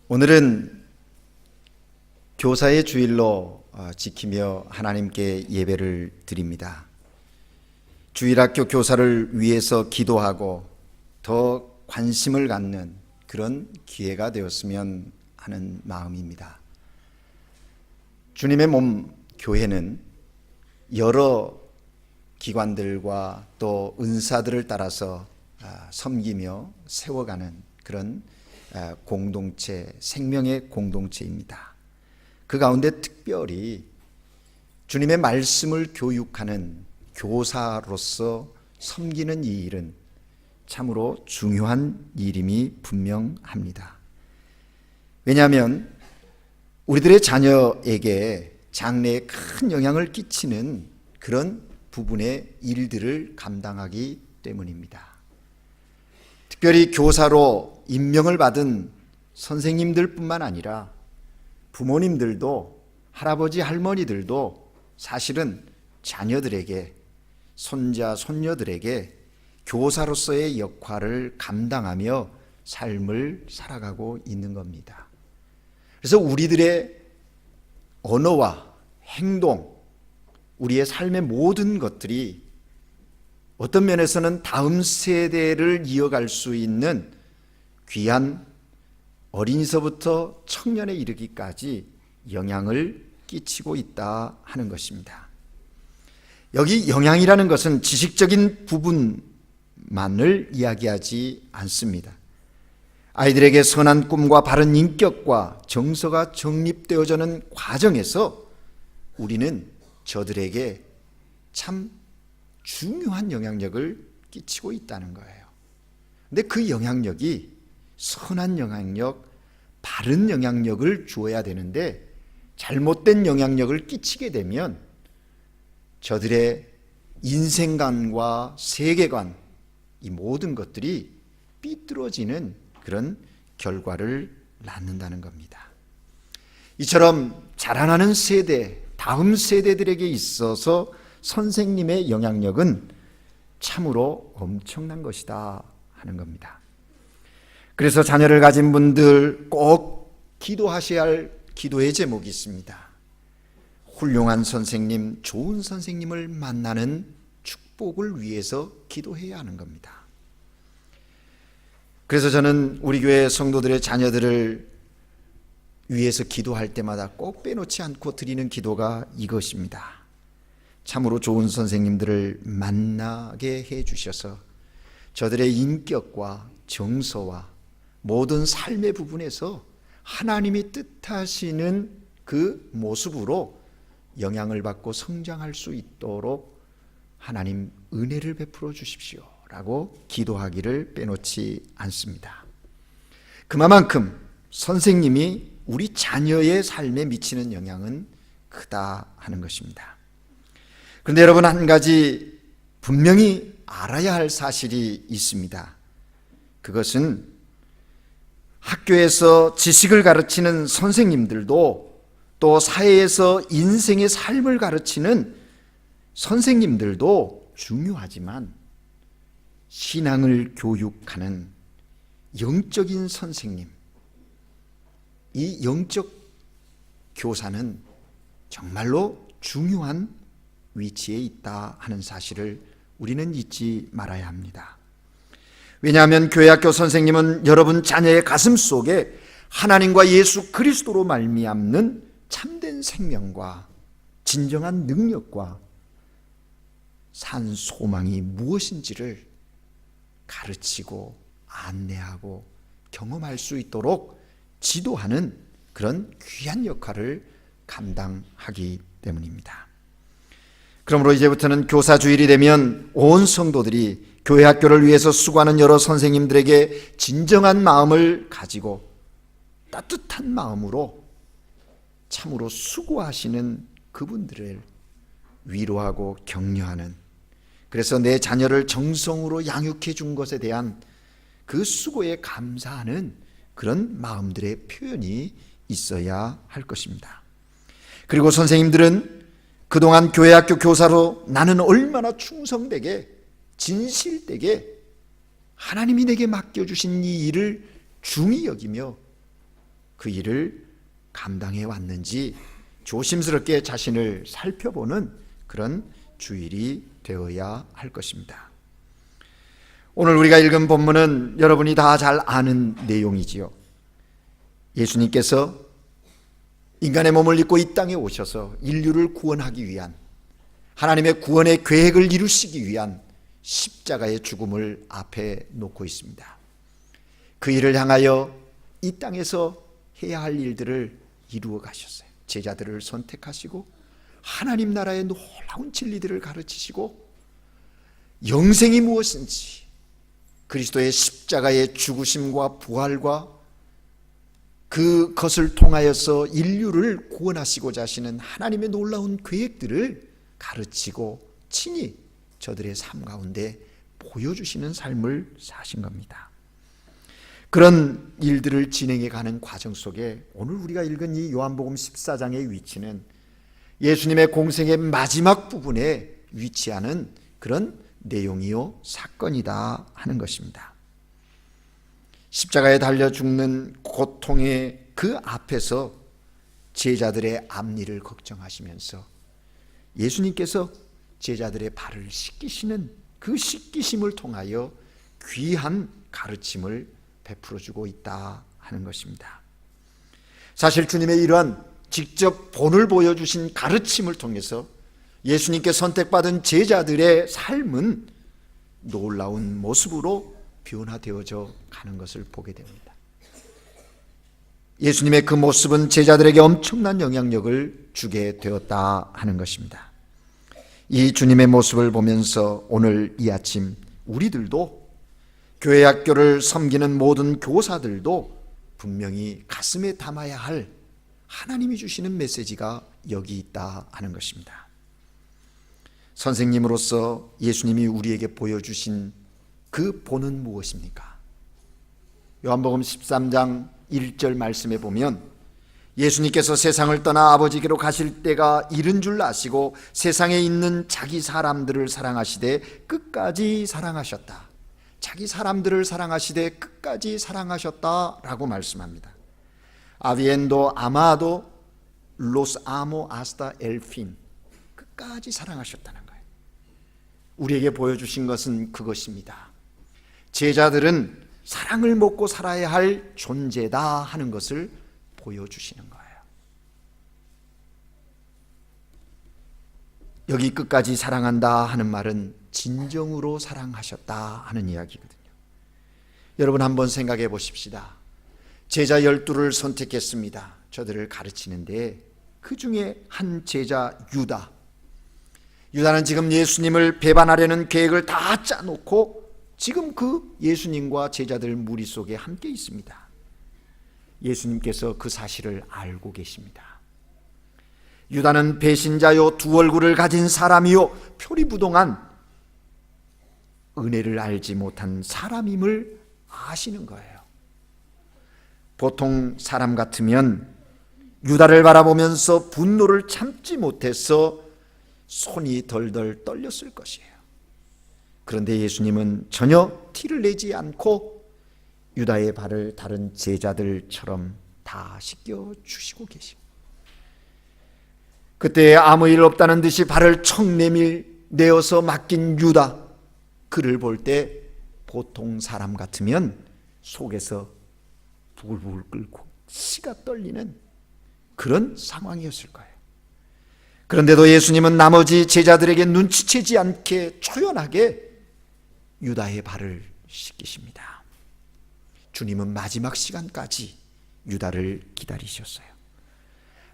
오늘은 교사의 주일로 지키며 하나님께 예배를 드립니다. 주일학교 교사를 위해서 기도하고 더 관심을 갖는 그런 기회가 되었으면 하는 마음입니다. 주님의 몸 교회는 여러 기관들과 또 은사들을 따라서 섬기며 세워가는 그런 공동체, 생명의 공동체입니다. 그 가운데 특별히 주님의 말씀을 교육하는 교사로서 섬기는 이 일은 참으로 중요한 일임이 분명합니다. 왜냐하면 우리들의 자녀에게 장래에 큰 영향을 끼치는 그런 부분의 일들을 감당하기 때문입니다. 특별히 교사로 임명을 받은 선생님들 뿐만 아니라 부모님들도, 할아버지 할머니들도 사실은 자녀들에게, 손자 손녀들에게 교사로서의 역할을 감당하며 삶을 살아가고 있는 겁니다. 그래서 우리들의 언어와 행동, 우리의 삶의 모든 것들이 어떤 면에서는 다음 세대를 이어갈 수 있는 귀한 어린이서부터 청년에 이르기까지 영향을 끼치고 있다 하는 것입니다. 여기 영향이라는 것은 지식적인 부분만을 이야기하지 않습니다. 아이들에게 선한 꿈과 바른 인격과 정서가 정립되어지는 과정에서 우리는 저들에게 참 중요한 영향력을 끼치고 있다는 거예요. 근데 그 영향력이 선한 영향력, 바른 영향력을 주어야 되는데 잘못된 영향력을 끼치게 되면 저들의 인생관과 세계관, 이 모든 것들이 삐뚤어지는 그런 결과를 낳는다는 겁니다. 이처럼 자라나는 세대, 다음 세대들에게 있어서 선생님의 영향력은 참으로 엄청난 것이다 하는 겁니다. 그래서 자녀를 가진 분들 꼭 기도하셔야 할 기도의 제목이 있습니다. 훌륭한 선생님, 좋은 선생님을 만나는 축복을 위해서 기도해야 하는 겁니다. 그래서 저는 우리 교회 성도들의 자녀들을 위해서 기도할 때마다 꼭 빼놓지 않고 드리는 기도가 이것입니다. 참으로 좋은 선생님들을 만나게 해 주셔서 저들의 인격과 정서와 모든 삶의 부분에서 하나님이 뜻하시는 그 모습으로 영향을 받고 성장할 수 있도록 하나님 은혜를 베풀어 주십시오 라고 기도하기를 빼놓지 않습니다. 그만큼 선생님이 우리 자녀의 삶에 미치는 영향은 크다 하는 것입니다. 그런데 여러분, 한 가지 분명히 알아야 할 사실이 있습니다. 그것은 학교에서 지식을 가르치는 선생님들도, 또 사회에서 인생의 삶을 가르치는 선생님들도 중요하지만 신앙을 교육하는 영적인 선생님, 이 영적 교사는 정말로 중요한 위치에 있다 하는 사실을 우리는 잊지 말아야 합니다. 왜냐하면 교회학교 선생님은 여러분 자녀의 가슴 속에 하나님과 예수 그리스도로 말미암는 참된 생명과 진정한 능력과 산 소망이 무엇인지를 가르치고 안내하고 경험할 수 있도록 지도하는 그런 귀한 역할을 감당하기 때문입니다. 그러므로 이제부터는 교사주일이 되면 온 성도들이 교회 학교를 위해서 수고하는 여러 선생님들에게 진정한 마음을 가지고 따뜻한 마음으로 참으로 수고하시는 그분들을 위로하고 격려하는, 그래서 내 자녀를 정성으로 양육해 준 것에 대한 그 수고에 감사하는 그런 마음들의 표현이 있어야 할 것입니다. 그리고 선생님들은 그동안 교회학교 교사로 나는 얼마나 충성되게 진실되게 하나님이 내게 맡겨주신 이 일을 중히 여기며 그 일을 감당해 왔는지 조심스럽게 자신을 살펴보는 그런 주일이 되어야 할 것입니다. 오늘 우리가 읽은 본문은 여러분이 다 잘 아는 내용이지요. 예수님께서 인간의 몸을 입고 이 땅에 오셔서 인류를 구원하기 위한, 하나님의 구원의 계획을 이루시기 위한 십자가의 죽음을 앞에 놓고 있습니다. 그 일을 향하여 이 땅에서 해야 할 일들을 이루어 가셨어요. 제자들을 선택하시고 하나님 나라의 놀라운 진리들을 가르치시고 영생이 무엇인지, 그리스도의 십자가의 죽으심과 부활과 그것을 통하여서 인류를 구원하시고자 하시는 하나님의 놀라운 계획들을 가르치고 친히 저들의 삶 가운데 보여주시는 삶을 사신 겁니다. 그런 일들을 진행해 가는 과정 속에 오늘 우리가 읽은 이 요한복음 14장의 위치는 예수님의 공생의 마지막 부분에 위치하는 그런 내용이요 사건이다 하는 것입니다. 십자가에 달려 죽는 고통의 그 앞에서 제자들의 앞일을 걱정하시면서 예수님께서 제자들의 발을 씻기시는 그 씻기심을 통하여 귀한 가르침을 베풀어주고 있다 하는 것입니다. 사실 주님의 이러한 직접 본을 보여주신 가르침을 통해서 예수님께 선택받은 제자들의 삶은 놀라운 모습으로 변화되어져 가는 것을 보게 됩니다. 예수님의 그 모습은 제자들에게 엄청난 영향력을 주게 되었다 하는 것입니다. 이 주님의 모습을 보면서 오늘 이 아침 우리들도, 교회 학교를 섬기는 모든 교사들도 분명히 가슴에 담아야 할 하나님이 주시는 메시지가 여기 있다 하는 것입니다. 선생님으로서 예수님이 우리에게 보여주신 그 본은 무엇입니까? 요한복음 13장 1절 말씀에 보면 예수님께서 세상을 떠나 아버지께로 가실 때가 이른 줄 아시고 세상에 있는 자기 사람들을 사랑하시되 끝까지 사랑하셨다. 자기 사람들을 사랑하시되 끝까지 사랑하셨다라고 말씀합니다. 아비엔도 아마도 로스 아모 아스타 엘핀, 끝까지 사랑하셨다는 거예요. 우리에게 보여주신 것은 그것입니다. 제자들은 사랑을 먹고 살아야 할 존재다 하는 것을 보여주시는 거예요. 여기 끝까지 사랑한다 하는 말은 진정으로 사랑하셨다 하는 이야기거든요. 여러분 한번 생각해 보십시다. 제자 12를 선택했습니다. 저들을 가르치는데 그 중에 한 제자 유다는 지금 예수님을 배반하려는 계획을 다 짜놓고 지금 그 예수님과 제자들 무리 속에 함께 있습니다. 예수님께서 그 사실을 알고 계십니다. 유다는 배신자요, 두 얼굴을 가진 사람이요, 표리부동한 은혜를 알지 못한 사람임을 아시는 거예요. 보통 사람 같으면 유다를 바라보면서 분노를 참지 못해서 손이 덜덜 떨렸을 것이에요. 그런데 예수님은 전혀 티를 내지 않고 유다의 발을 다른 제자들처럼 다 씻겨주시고 계십니다. 그때 아무 일 없다는 듯이 발을 척 내어서 맡긴 유다, 그를 볼 때 보통 사람 같으면 속에서 부글부글 끓고 치가 떨리는 그런 상황이었을 거예요. 그런데도 예수님은 나머지 제자들에게 눈치채지 않게 초연하게 유다의 발을 씻기십니다. 주님은 마지막 시간까지 유다를 기다리셨어요.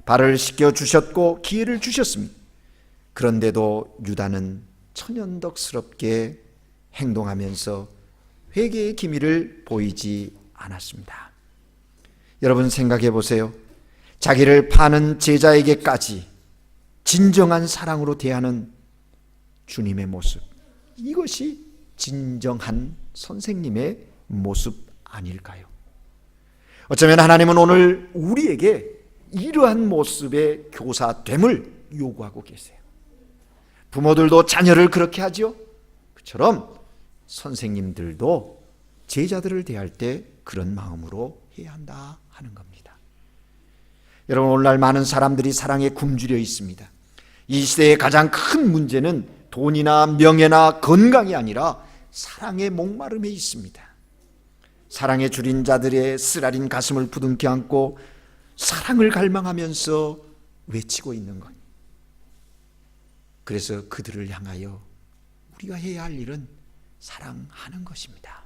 발을 씻겨주셨고 기회를 주셨습니다. 그런데도 유다는 천연덕스럽게 행동하면서 회개의 기미를 보이지 않았습니다. 여러분 생각해 보세요. 자기를 파는 제자에게까지 진정한 사랑으로 대하는 주님의 모습, 이것이 진정한 선생님의 모습 아닐까요? 어쩌면 하나님은 오늘 우리에게 이러한 모습의 교사됨을 요구하고 계세요. 부모들도 자녀를 그렇게 하죠. 그처럼 선생님들도 제자들을 대할 때 그런 마음으로 해야 한다 하는 겁니다. 여러분, 오늘날 많은 사람들이 사랑에 굶주려 있습니다. 이 시대의 가장 큰 문제는 돈이나 명예나 건강이 아니라 사랑의 목마름에 있습니다. 사랑에 줄인 자들의 쓰라린 가슴을 부둥켜 안고 사랑을 갈망하면서 외치고 있는 것. 그래서 그들을 향하여 우리가 해야 할 일은 사랑하는 것입니다.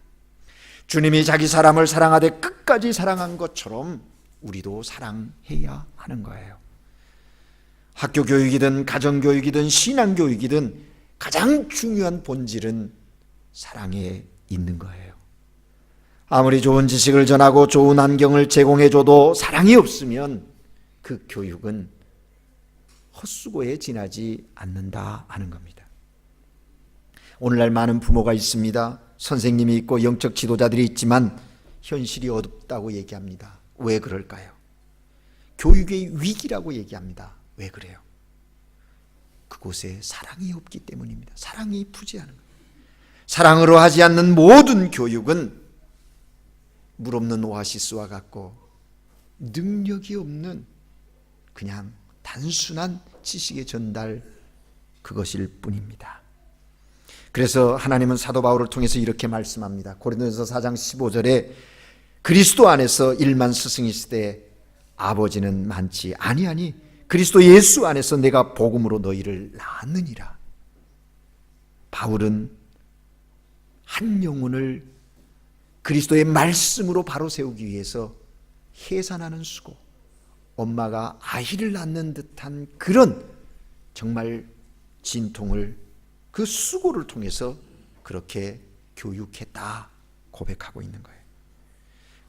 주님이 자기 사람을 사랑하되 끝까지 사랑한 것처럼 우리도 사랑해야 하는 거예요. 학교 교육이든 가정 교육이든 신앙 교육이든 가장 중요한 본질은 사랑에 있는 거예요. 아무리 좋은 지식을 전하고 좋은 환경을 제공해줘도 사랑이 없으면 그 교육은 헛수고에 지나지 않는다 하는 겁니다. 오늘날 많은 부모가 있습니다. 선생님이 있고 영적 지도자들이 있지만 현실이 어둡다고 얘기합니다. 왜 그럴까요? 교육의 위기라고 얘기합니다. 왜 그래요? 그곳에 사랑이 없기 때문입니다. 사랑이 부재하는 거예요. 사랑으로 하지 않는 모든 교육은 물 없는 오아시스와 같고 능력이 없는 그냥 단순한 지식의 전달, 그것일 뿐입니다. 그래서 하나님은 사도 바울을 통해서 이렇게 말씀합니다. 고린도전서 4장 15절에 그리스도 안에서 일만 스승이 있으되 아버지는 많지 아니하니 그리스도 예수 안에서 내가 복음으로 너희를 낳았느니라. 바울은 한 영혼을 그리스도의 말씀으로 바로 세우기 위해서 해산하는 수고, 엄마가 아이를 낳는 듯한 그런 정말 진통을 그 수고를 통해서 그렇게 교육했다 고백하고 있는 거예요.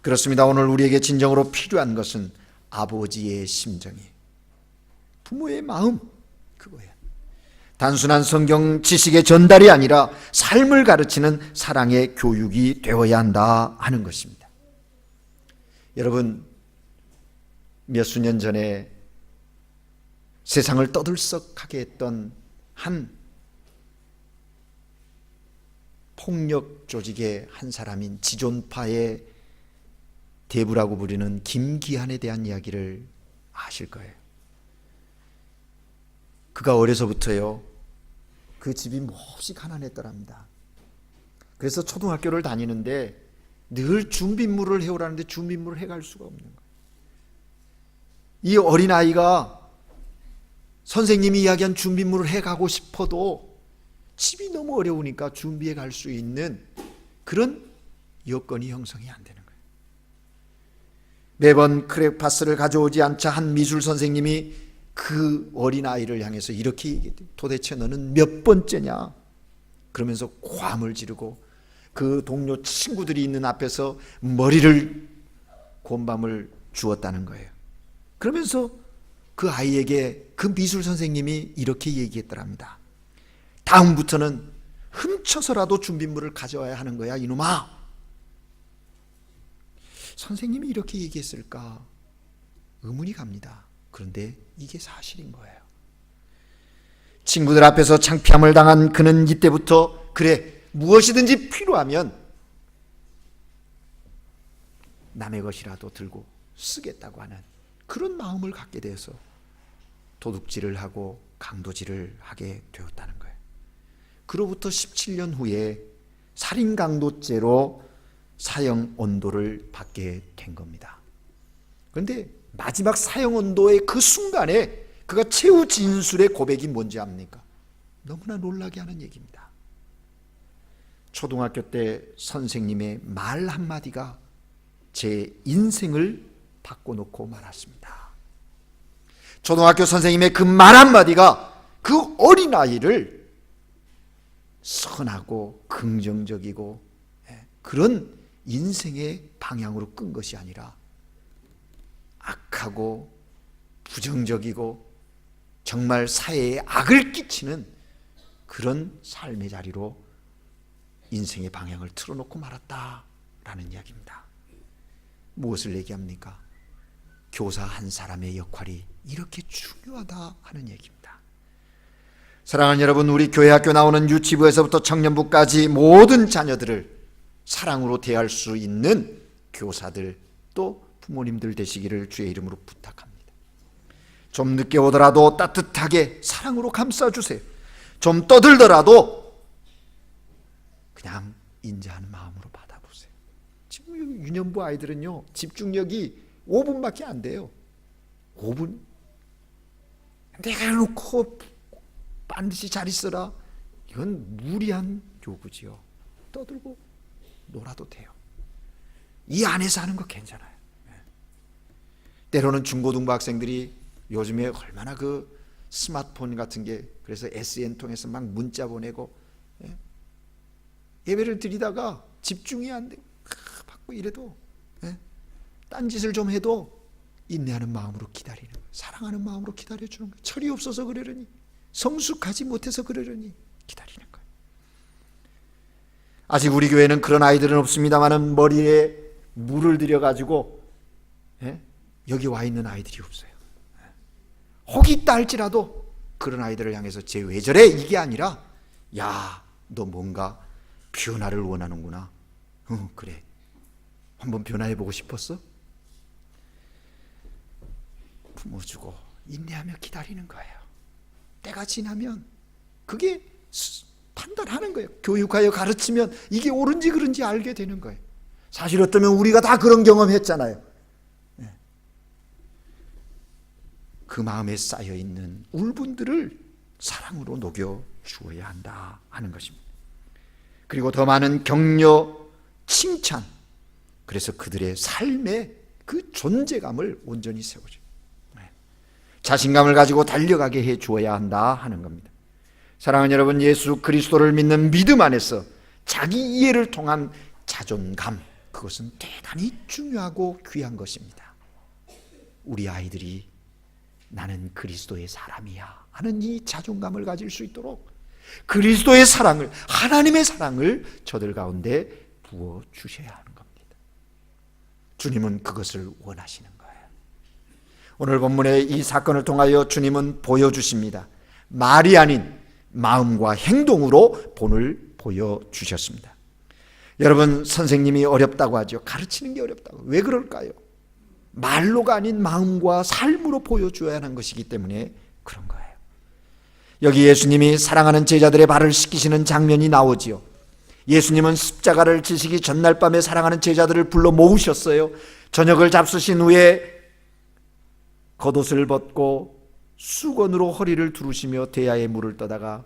그렇습니다. 오늘 우리에게 진정으로 필요한 것은 아버지의 심정이, 부모의 마음, 그거예요. 단순한 성경 지식의 전달이 아니라 삶을 가르치는 사랑의 교육이 되어야 한다 하는 것입니다. 여러분, 몇 수년 전에 세상을 떠들썩하게 했던 한 폭력 조직의 한 사람인 지존파의 대부라고 부르는 김기한에 대한 이야기를 아실 거예요. 그가 어려서부터요, 그 집이 몹시 가난했더랍니다. 그래서 초등학교를 다니는데 늘 준비물을 해오라는데 준비물을 해갈 수가 없는 거예요. 이 어린아이가 선생님이 이야기한 준비물을 해가고 싶어도 집이 너무 어려우니까 준비해 갈 수 있는 그런 여건이 형성이 안 되는 거예요. 매번 크레파스를 가져오지 않자 한 미술 선생님이 그 어린아이를 향해서 이렇게 얘기했대요. 도대체 너는 몇 번째냐? 그러면서 고함을 지르고 그 동료 친구들이 있는 앞에서 머리를 곤밤을 주었다는 거예요. 그러면서 그 아이에게 그 미술 선생님이 이렇게 얘기했더랍니다. 다음부터는 훔쳐서라도 준비물을 가져와야 하는 거야, 이놈아. 선생님이 이렇게 얘기했을까 의문이 갑니다. 그런데 이게 사실인 거예요. 친구들 앞에서 창피함을 당한 그는 이때부터 그래, 무엇이든지 필요하면 남의 것이라도 들고 쓰겠다고 하는 그런 마음을 갖게 돼서 도둑질을 하고 강도질을 하게 되었다는 거예요. 그로부터 17년 후에 살인강도죄로 사형 언도를 받게 된 겁니다. 그런데 마지막 사형 언도의 그 순간에 그가 최후 진술의 고백이 뭔지 압니까? 너무나 놀라게 하는 얘기입니다. 초등학교 때 선생님의 말 한마디가 제 인생을 바꿔놓고 말았습니다. 초등학교 선생님의 그 말 한마디가 그 어린아이를 선하고 긍정적이고 그런 인생의 방향으로 끈 것이 아니라 악하고 부정적이고 정말 사회에 악을 끼치는 그런 삶의 자리로 인생의 방향을 틀어놓고 말았다라는 이야기입니다. 무엇을 얘기합니까? 교사 한 사람의 역할이 이렇게 중요하다 하는 얘기입니다. 사랑하는 여러분, 우리 교회 학교 나오는 유치부에서부터 청년부까지 모든 자녀들을 사랑으로 대할 수 있는 교사들 또 부모님들 되시기를 주의 이름으로 부탁합니다. 좀 늦게 오더라도 따뜻하게 사랑으로 감싸주세요. 좀 떠들더라도 그냥 인자하는 마음으로 받아보세요. 지금 유년부 아이들은요, 집중력이 5분밖에 안 돼요. 5분? 내가 놓고 반드시 잘 있어라, 이건 무리한 요구지요. 떠들고 놀아도 돼요. 이 안에서 하는 거 괜찮아요. 때로는 중고등부 학생들이 요즘에 얼마나 그 스마트폰 같은 게, 그래서 SN 통해서 막 문자 보내고, 예배를 드리다가 집중이 안 돼 받고 이래도, 딴짓을 좀 해도 인내하는 마음으로 기다리는 거예요. 사랑하는 마음으로 기다려주는 거예요. 철이 없어서 그러려니, 성숙하지 못해서 그러려니 기다리는 거예요. 아직 우리 교회는 그런 아이들은 없습니다만 머리에 물을 들여가지고 여기 와 있는 아이들이 없어요. 혹이 있다 할지라도 그런 아이들을 향해서 쟤 왜 저래? 이게 아니라, 야, 너 뭔가 변화를 원하는구나. 그래, 한번 변화해보고 싶었어? 품어주고 인내하며 기다리는 거예요. 때가 지나면 그게 판단하는 거예요. 교육하여 가르치면 이게 옳은지 그른지 알게 되는 거예요. 사실 어쩌면 우리가 다 그런 경험했잖아요. 그 마음에 쌓여있는 울분들을 사랑으로 녹여 주어야 한다 하는 것입니다. 그리고 더 많은 격려, 칭찬, 그래서 그들의 삶의 그 존재감을 온전히 세우죠. 자신감을 가지고 달려가게 해 주어야 한다 하는 겁니다. 사랑하는 여러분, 예수 그리스도를 믿는 믿음 안에서 자기 이해를 통한 자존감, 그것은 대단히 중요하고 귀한 것입니다. 우리 아이들이 나는 그리스도의 사람이야 하는 이 자존감을 가질 수 있도록 그리스도의 사랑을, 하나님의 사랑을 저들 가운데 부어 주셔야 하는 겁니다. 주님은 그것을 원하시는 거예요. 오늘 본문의 이 사건을 통하여 주님은 보여주십니다. 말이 아닌 마음과 행동으로 본을 보여주셨습니다. 여러분, 선생님이 어렵다고 하죠. 가르치는 게 어렵다고. 왜 그럴까요? 말로가 아닌 마음과 삶으로 보여줘야 하는 것이기 때문에 그런 거예요. 여기 예수님이 사랑하는 제자들의 발을 씻기시는 장면이 나오지요. 예수님은 십자가를 지시기 전날 밤에 사랑하는 제자들을 불러 모으셨어요. 저녁을 잡수신 후에 겉옷을 벗고 수건으로 허리를 두르시며 대야에 물을 떠다가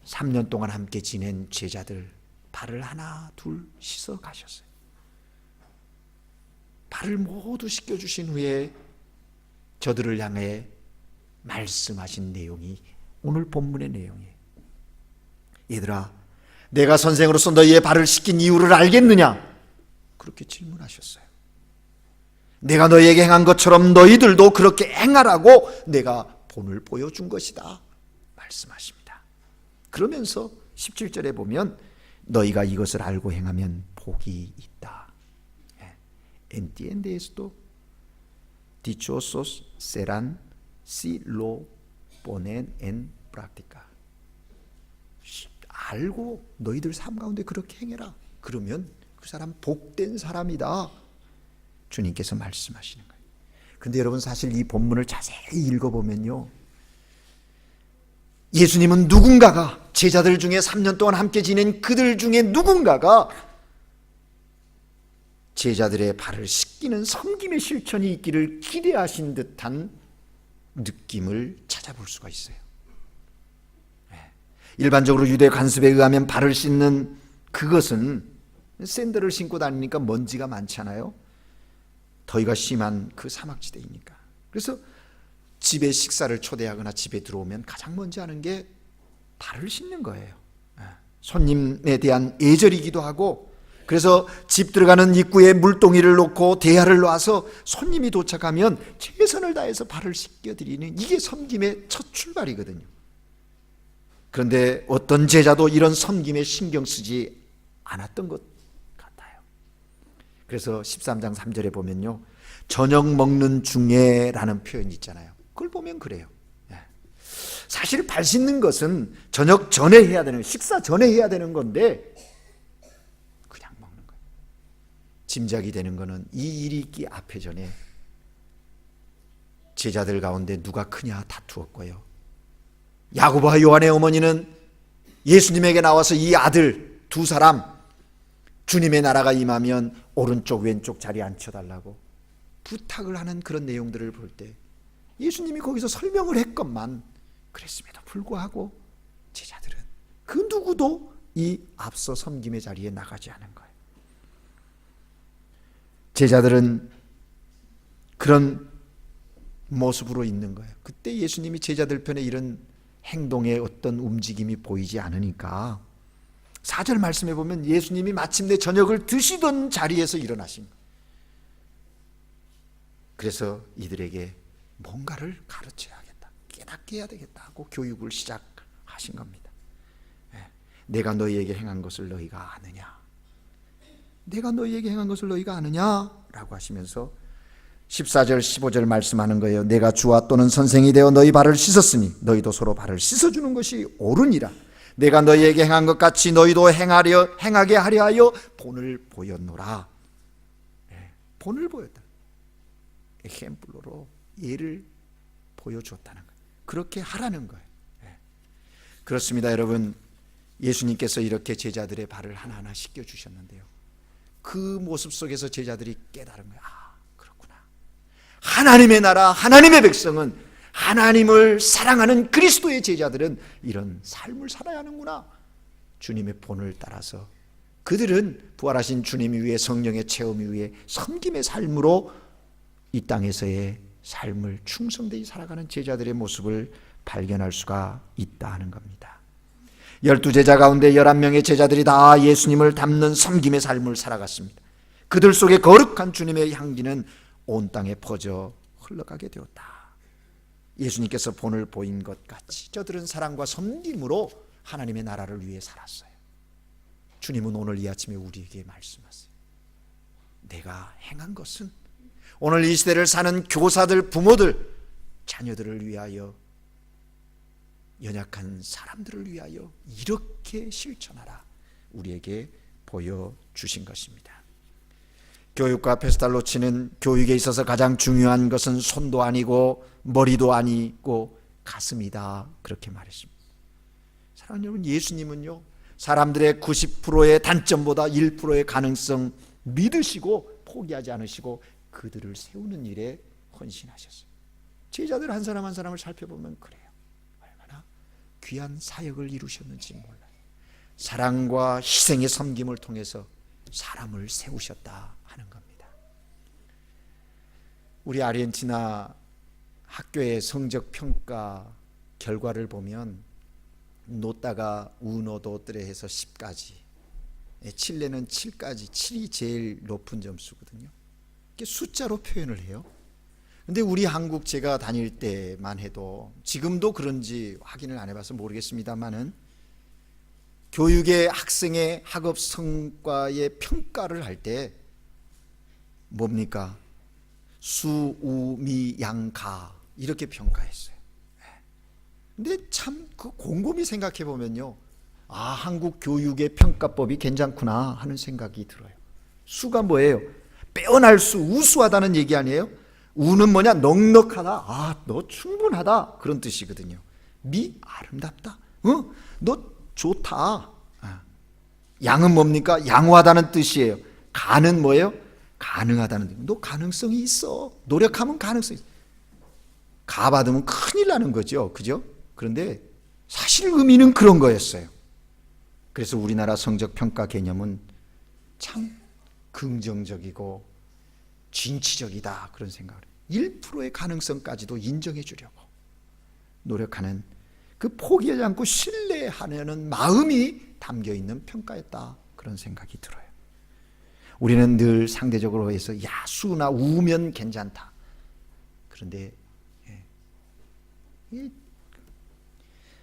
3년 동안 함께 지낸 제자들 발을 하나 둘 씻어 가셨어요. 발을 모두 씻겨주신 후에 저들을 향해 말씀하신 내용이 오늘 본문의 내용이에요. 얘들아, 내가 선생으로서 너희의 발을 씻긴 이유를 알겠느냐? 그렇게 질문하셨어요. 내가 너희에게 행한 것처럼 너희들도 그렇게 행하라고 내가 본을 보여준 것이다 말씀하십니다. 그러면서 17절에 보면 너희가 이것을 알고 행하면 복이 있다. Entiende esto? Dichosos serán si lo ponen en práctica. 알고 너희들 삶 가운데 그렇게 행해라. 그러면 그 사람 복된 사람이다. 주님께서 말씀하시는 거예요. 근데 여러분, 사실 이 본문을 자세히 읽어보면요, 예수님은 누군가가, 제자들 중에 3년 동안 함께 지낸 그들 중에 누군가가 제자들의 발을 씻기는 섬김의 실천이 있기를 기대하신 듯한 느낌을 찾아볼 수가 있어요. 일반적으로 유대 관습에 의하면 발을 씻는 그것은 샌들을 신고 다니니까 먼지가 많잖아요. 더위가 심한 그 사막지대이니까. 그래서 집에 식사를 초대하거나 집에 들어오면 가장 먼저 하는 게 발을 씻는 거예요. 손님에 대한 예절이기도 하고, 그래서 집 들어가는 입구에 물동이를 놓고 대야를 놔서 손님이 도착하면 최선을 다해서 발을 씻겨드리는, 이게 섬김의 첫 출발이거든요. 그런데 어떤 제자도 이런 섬김에 신경 쓰지 않았던 것 같아요. 그래서 13장 3절에 보면요, 저녁 먹는 중에 라는 표현이 있잖아요. 그걸 보면 그래요. 사실 발 씻는 것은 저녁 전에 해야 되는, 식사 전에 해야 되는 건데 그냥 먹는 거예요. 짐작이 되는 거는 이 일이 있기 앞에 전에 제자들 가운데 누가 크냐 다투었고요. 야고보와 요한의 어머니는 예수님에게 나와서 이 아들 두 사람 주님의 나라가 임하면 오른쪽 왼쪽 자리에 앉혀달라고 부탁을 하는 그런 내용들을 볼 때 예수님이 거기서 설명을 했건만 그랬음에도 불구하고 제자들은 그 누구도 이 앞서 섬김의 자리에 나가지 않은 거예요. 제자들은 그런 모습으로 있는 거예요. 그때 예수님이 제자들 편에 이런 행동의 어떤 움직임이 보이지 않으니까 4절 말씀해 보면 예수님이 마침내 저녁을 드시던 자리에서 일어나신 거예요. 그래서 이들에게 뭔가를 가르쳐야겠다, 깨닫게 해야 되겠다 하고 교육을 시작하신 겁니다. 내가 너희에게 행한 것을 너희가 아느냐? 내가 너희에게 행한 것을 너희가 아느냐? 라고 하시면서 14절 15절 말씀하는 거예요. 내가 주와 또는 선생이 되어 너희 발을 씻었으니 너희도 서로 발을 씻어주는 것이 옳으니라. 내가 너희에게 행한 것 같이 너희도 행하게 하려 하여 본을 보였노라. 본을 보였다. 햄플로로 예를 보여줬다는 거예요. 그렇게 하라는 거예요. 그렇습니다, 여러분. 예수님께서 이렇게 제자들의 발을 하나하나 씻겨주셨는데요. 그 모습 속에서 제자들이 깨달은 거예요. 아, 그렇구나. 하나님의 나라, 하나님의 백성은, 하나님을 사랑하는 그리스도의 제자들은 이런 삶을 살아야 하는구나. 주님의 본을 따라서 그들은 부활하신 주님 위에 성령의 체험 위에 섬김의 삶으로 이 땅에서의 삶을 충성되이 살아가는 제자들의 모습을 발견할 수가 있다 하는 겁니다. 12제자 가운데 11명의 제자들이 다 예수님을 닮는 섬김의 삶을 살아갔습니다. 그들 속에 거룩한 주님의 향기는 온 땅에 퍼져 흘러가게 되었다. 예수님께서 본을 보인 것 같이 저들은 사랑과 섬김으로 하나님의 나라를 위해 살았어요. 주님은 오늘 이 아침에 우리에게 말씀하세요. 내가 행한 것은 오늘 이 시대를 사는 교사들, 부모들, 자녀들을 위하여, 연약한 사람들을 위하여 이렇게 실천하라. 우리에게 보여주신 것입니다. 교육과 페스탈로치는 교육에 있어서 가장 중요한 것은 손도 아니고 머리도 아니고 가슴이다. 그렇게 말했습니다. 사랑하는 여러분, 예수님은요, 사람들의 90%의 단점보다 1%의 가능성 믿으시고 포기하지 않으시고 그들을 세우는 일에 헌신하셨어요. 제자들 한 사람 한 사람을 살펴보면 그래요. 얼마나 귀한 사역을 이루셨는지 몰라요. 사랑과 희생의 섬김을 통해서 사람을 세우셨다 하는 겁니다. 우리 아르헨티나 학교의 성적 평가 결과를 보면 노따가 1, 2, 3 해서 10까지, 칠레는 7까지, 7이 제일 높은 점수거든요. 이게 숫자로 표현을 해요. 근데 우리 한국 제가 다닐 때만 해도, 지금도 그런지 확인을 안 해봐서 모르겠습니다만은, 교육의 학생의 학업 성과의 평가를 할 때 뭡니까? 수, 우, 미, 양, 가 이렇게 평가했어요. 근데 참 그 곰곰이 생각해 보면요, 아, 한국 교육의 평가법이 괜찮구나 하는 생각이 들어요. 수가 뭐예요? 빼어날 수, 우수하다는 얘기 아니에요? 우는 뭐냐? 넉넉하다. 아, 너 충분하다. 그런 뜻이거든요. 미, 아름답다. 너 좋다. 양은 뭡니까? 양호하다는 뜻이에요. 가는 뭐예요? 가능하다는 뜻. 너 가능성이 있어. 노력하면 가능성이 있어. 가 받으면 큰일 나는 거죠. 그죠? 그런데 사실 의미는 그런 거였어요. 그래서 우리나라 성적평가 개념은 참 긍정적이고 진취적이다, 그런 생각을 해요. 1%의 가능성까지도 인정해 주려고 노력하는, 그 포기하지 않고 신뢰하려는 마음이 담겨 있는 평가였다, 그런 생각이 들어요. 우리는 늘 상대적으로 해서 야, 수나 우면 괜찮다. 그런데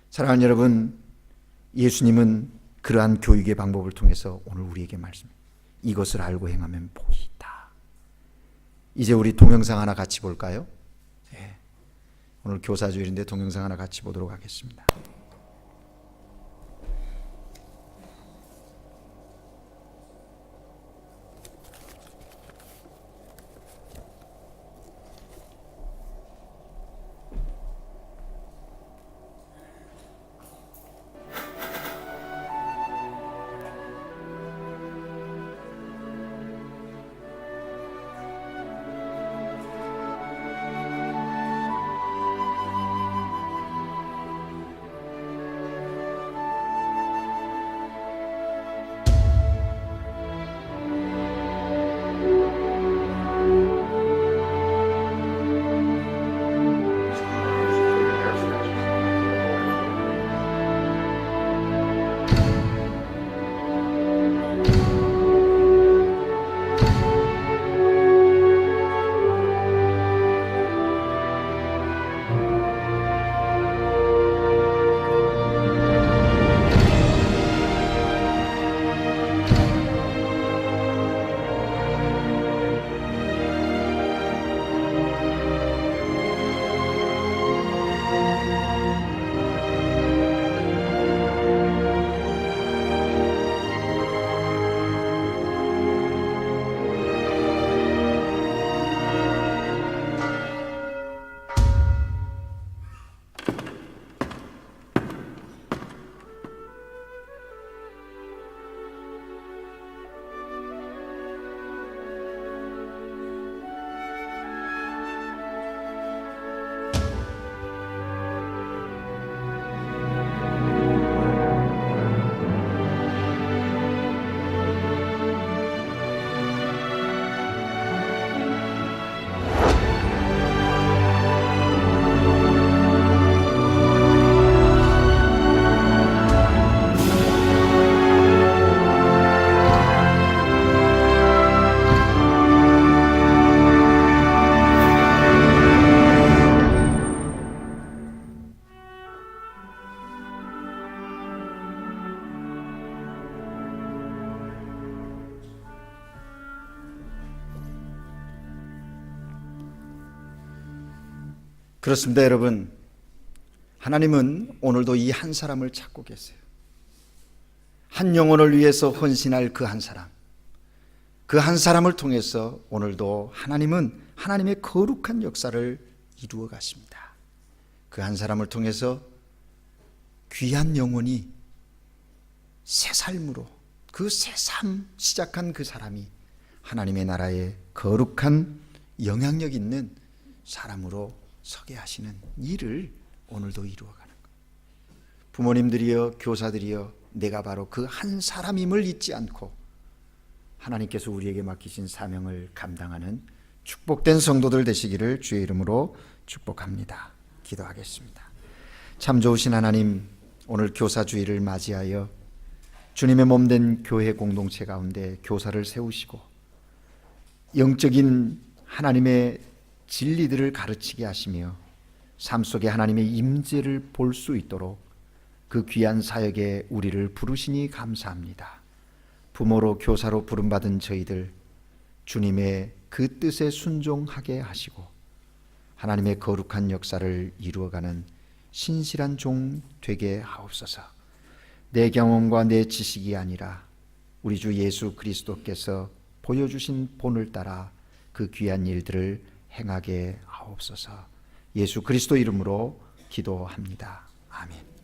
사랑하는 여러분, 예수님은 그러한 교육의 방법을 통해서 오늘 우리에게 말씀해요. 이것을 알고 행하면 복이 있다. 이제 우리 동영상 하나 같이 볼까요? 오늘 교사주일인데 동영상 하나 같이 보도록 하겠습니다. 그렇습니다, 여러분. 하나님은 오늘도 이 한 사람을 찾고 계세요. 한 영혼을 위해서 헌신할 그 한 사람, 그 한 사람을 통해서 오늘도 하나님은 하나님의 거룩한 역사를 이루어 가십니다. 그 한 사람을 통해서 귀한 영혼이 새 삶으로, 그 새삼 시작한 그 사람이 하나님의 나라에 거룩한 영향력 있는 사람으로 서게 하시는 일을 오늘도 이루어가는 거예요. 부모님들이여, 교사들이여, 내가 바로 그 한 사람임을 잊지 않고 하나님께서 우리에게 맡기신 사명을 감당하는 축복된 성도들 되시기를 주의 이름으로 축복합니다. 기도하겠습니다. 참 좋으신 하나님, 오늘 교사주일을 맞이하여 주님의 몸된 교회 공동체 가운데 교사를 세우시고 영적인 하나님의 진리들을 가르치게 하시며 삶 속에 하나님의 임재를 볼 수 있도록 그 귀한 사역에 우리를 부르시니 감사합니다. 부모로 교사로 부름받은 저희들 주님의 그 뜻에 순종하게 하시고 하나님의 거룩한 역사를 이루어가는 신실한 종 되게 하옵소서. 내 경험과 내 지식이 아니라 우리 주 예수 그리스도께서 보여주신 본을 따라 그 귀한 일들을 행하게 하옵소서. 예수 그리스도 이름으로 기도합니다. 아멘.